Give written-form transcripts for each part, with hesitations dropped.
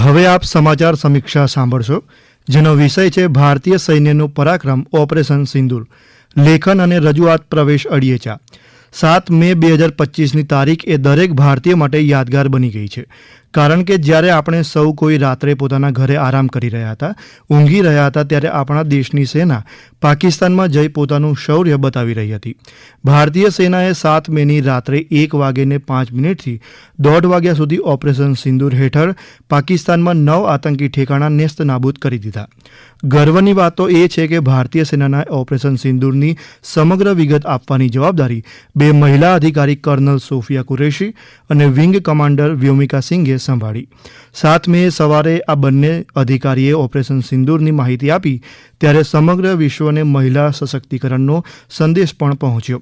હવે આપ સમાચાર સમીક્ષા સાંભળશો, જેનો વિષય છે ભારતીય સૈન્યનું પરાક્રમ ઓપરેશન સિંદૂર. લેખન અને રજૂઆત પ્રવેશ અડિયેચા. 7 મે 2025ની તારીખ એ દરેક ભારતીય માટે યાદગાર બની ગઈ છે, કારણ કે જ્યારે આપણે સૌ કોઈ રાત્રે પોતાના ઘરે આરામ કરી રહ્યા હતા, ઊંઘી રહ્યા હતા, ત્યારે આપણા દેશની સેના પાકિસ્તાનમાં જઈ પોતાનું શૌર્ય બતાવી રહી હતી. ભારતીય સેનાએ 7 મેની રાત્રે 1:05 થી 1:30 વાગ્યા સુધી ઓપરેશન સિંદૂર હેઠળ પાકિસ્તાનમાં 9 આતંકી ઠેકાણા નેસ્ત નાબૂદ કરી દીધા. ગર્વની વાત તો એ છે કે ભારતીય સેનાના ઓપરેશન સિંદૂરની સમગ્ર વિગત આપવાની જવાબદારી 2 મહિલા અધિકારી કર્નલ સોફિયા કુરેશી અને વિંગ કમાન્ડર વ્યોમિકા સિંઘે સંભાળી. 7 મે સવારે આ બંને અધિકારીએ ઓપરેશન સિંદૂરની માહિતી આપી ત્યારે સમગ્ર વિશ્વને મહિલા સશક્તિકરણનો સંદેશ પણ પહોંચ્યો.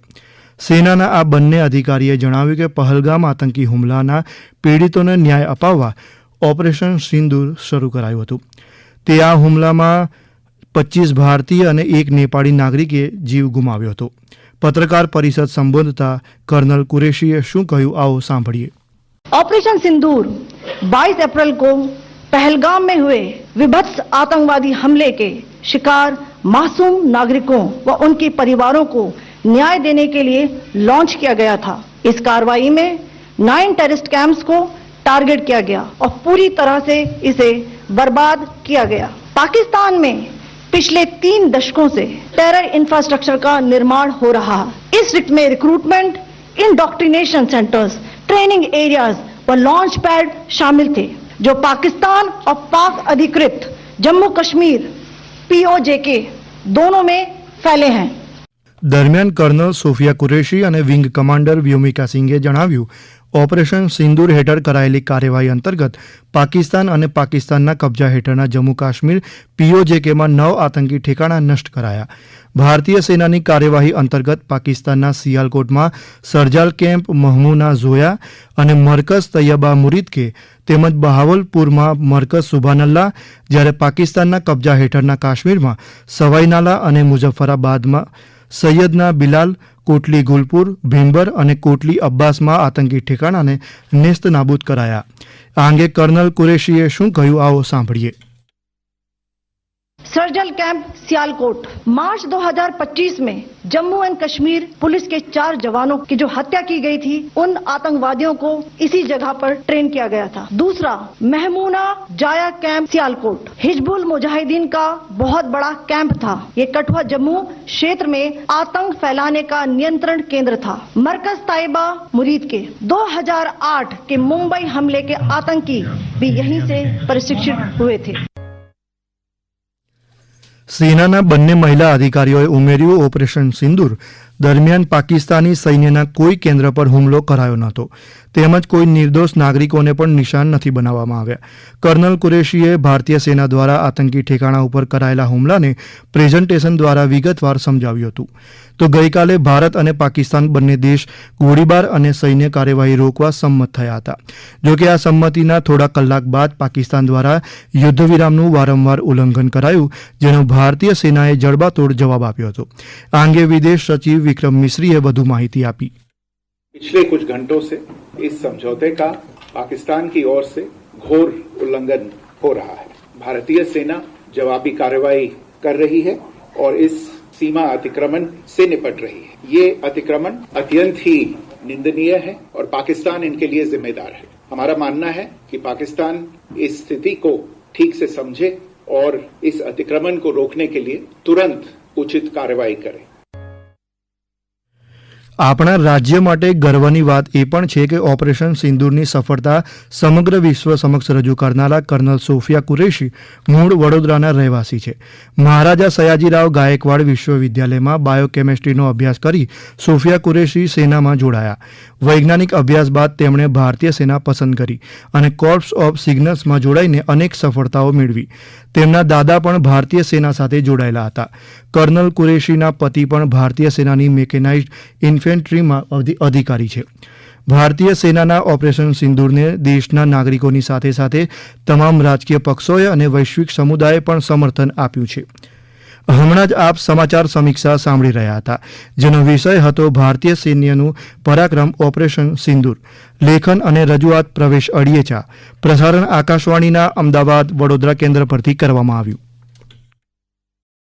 સેનાના આ બંને અધિકારીએ જણાવ્યું કે પહલગામ આતંકી હુમલાના પીડિતોને ન્યાય અપાવવા ઓપરેશન સિંદૂર શરૂ કરાયું હતું. તે આ હુમલામાં 25 ભારતીય અને 1 નેપાળી નાગરિકે જીવ ગુમાવ્યો હતો. પત્રકાર પરિષદ સંબોધતા कर्नल कुरैशीએ શું કહ્યું, आओ સાંભળીએ. ऑपरेशन सिंदूर 22 अप्रैल को पहलगाम में हुए विभत्स आतंकवादी हमले के शिकार मासूम नागरिकों व उनके परिवारों को न्याय देने के लिए लॉन्च किया गया था. इस कार्रवाई में 9 टेररिस्ट कैंप्स को टारगेट किया गया और पूरी तरह से इसे बर्बाद किया गया. पाकिस्तान में पिछले 3 दशकों से टेरर इंफ्रास्ट्रक्चर का निर्माण हो रहा है. इस में recruitment, indoctrination centres, training areas व लॉन्च पैड शामिल थे, जो पाकिस्तान और पाक अधिकृत जम्मू कश्मीर POJK दोनों में फैले हैं. દરમિયાન કર્નલ સોફિયા કુરેશી અને વિંગ કમાન્ડર વ્યોમિકા સિંઘે જણાવ્યું, ઓપરેશન સિંદૂર હેઠળ કરાયેલી કાર્યવાહી અંતર્ગત પાકિસ્તાન અને પાકિસ્તાનના કબજા હેઠળના જમ્મુ કાશ્મીર POJKમાં 9 આતંકી ઠેકાણા નષ્ટ કરાયા. ભારતીય સેનાની કાર્યવાહી અંતર્ગત પાકિસ્તાનના સિયાલકોટમાં સરજાલ કેમ્પ, મહમૂના ઝોયા અને મરકઝ તૈયબા મુરીદકે તેમજ બહાવલપુરમાં મરકઝ સુભાનલ્લા, જ્યારે પાકિસ્તાનના કબજા હેઠળના કાશ્મીરમાં સવાઈનાલા અને મુઝફ્ફરાબાદમાં સૈયદના બિલાલ, કોટલી ગુલપુર, ભીંબર અને કોટલી અબ્બાસમાં આતંકી ઠેકાણાને નેસ્ત નાબૂદ કરાયા. આ અંગે કર્નલ કુરેશીએ શું કહ્યું, आओ સાંભળીએ. सर्जल कैंप सियालकोट मार्च 2025 में जम्मू एंड कश्मीर पुलिस के 4 जवानों की जो हत्या की गई थी, उन आतंकवादियों को इसी जगह पर ट्रेन किया गया था. दूसरा, महमूना जाया कैंप सियालकोट हिजबुल मुजाहिदीन का बहुत बड़ा कैंप था. ये कठुआ जम्मू क्षेत्र में आतंक फैलाने का नियंत्रण केंद्र था. मरकज तैयबा मुरीद के 2008 के मुंबई हमले के आतंकी भी यहीं से प्रशिक्षित हुए थे. સેનાના બંને મહિલા અધિકારીઓએ ઉમેર્યું, ઓપરેશન સિંદૂર દરમિયાન પાકિસ્તાની સૈન્યના કોઈ કેન્દ્ર પર હુમલો કરાયો નહોતો, તેમજ કોઈ નિર્દોષ નાગરિકોને પણ નિશાન નથી બનાવવામાં આવ્યા. કર્નલ કુરેશીએ ભારતીય સેના દ્વારા આતંકી ઠેકાણા ઉપર કરાયેલા હુમલાને પ્રેઝન્ટેશન દ્વારા વિગતવાર સમજાવ્યું હતું. તો ગઈકાલે ભારત અને પાકિસ્તાન બંને દેશ ગોળીબાર અને સૈન્ય કાર્યવાહી રોકવા સંમત થયા હતા. જોકે આ સંમતિના થોડા કલાક બાદ પાકિસ્તાન દ્વારા યુદ્ધ વિરામનું વારંવાર ઉલ્લંઘન કરાયું, જેનો ભારતીય સેનાએ જડબાતોડ જવાબ આપ્યો હતો. આ અંગે વિદેશ સચિવ विक्रम मिश्री ने વધુ માહિતી આપી. पिछले कुछ घंटों से इस समझौते का पाकिस्तान की ओर से घोर उल्लंघन हो रहा है. भारतीय सेना जवाबी कार्रवाई कर रही है और इस सीमा अतिक्रमण से निपट रही है. ये अतिक्रमण अत्यंत ही निंदनीय है और पाकिस्तान इनके लिए जिम्मेदार है. हमारा मानना है कि पाकिस्तान इस स्थिति को ठीक से समझे और इस अतिक्रमण को रोकने के लिए तुरंत उचित कार्रवाई करे. આપણા રાજ્ય માટે ગર્વની વાત એ પણ છે કે ઓપરેશન સિંદૂરની સફળતા સમગ્ર વિશ્વ સમક્ષ રજૂ કરનારા કર્નલ સોફિયા કુરેશી મૂળ વડોદરાના રહેવાસી છે. મહારાજા સયાજીરાવ ગાયકવાડ વિશ્વવિદ્યાલયમાં બાયોકેમિસ્ટ્રીનો અભ્યાસ કરી સોફિયા કુરેશી સેનામાં જોડાયા. વૈજ્ઞાનિક અભ્યાસ બાદ તેમણે ભારતીય સેના પસંદ કરી અને કોર્પ્સ ઓફ સિગ્નલ્સમાં જોડાઈને અનેક સફળતાઓ મેળવી. તેમના દાદા પણ ભારતીય સેના સાથે જોડાયેલા હતા. કર્નલ કુરેશીના પતિ પણ ભારતીય સેનાની મેકેનાઇઝ્ડ ઇન્ફેન્ટ્રીમાં અધિકારી છે. ભારતીય સેનાના ઓપરેશન સિંદૂરને દેશના નાગરિકોની સાથે સાથે તમામ રાજકીય પક્ષોએ અને વૈશ્વિક સમુદાયે પણ સમર્થન આપ્યું છે. હમણાં જ આપ સમાચાર સમીક્ષા સાંભળી રહ્યા હતા, જેનો વિષય હતો ભારતીય સૈન્યનું પરાક્રમ ઓપરેશન સિંદૂર. લેખન અને રજૂઆત પ્રવેશ અડિયેચા. પ્રસારણ આકાશવાણીના અમદાવાદ વડોદરા કેન્દ્ર પરથી કરવામાં આવ્યું.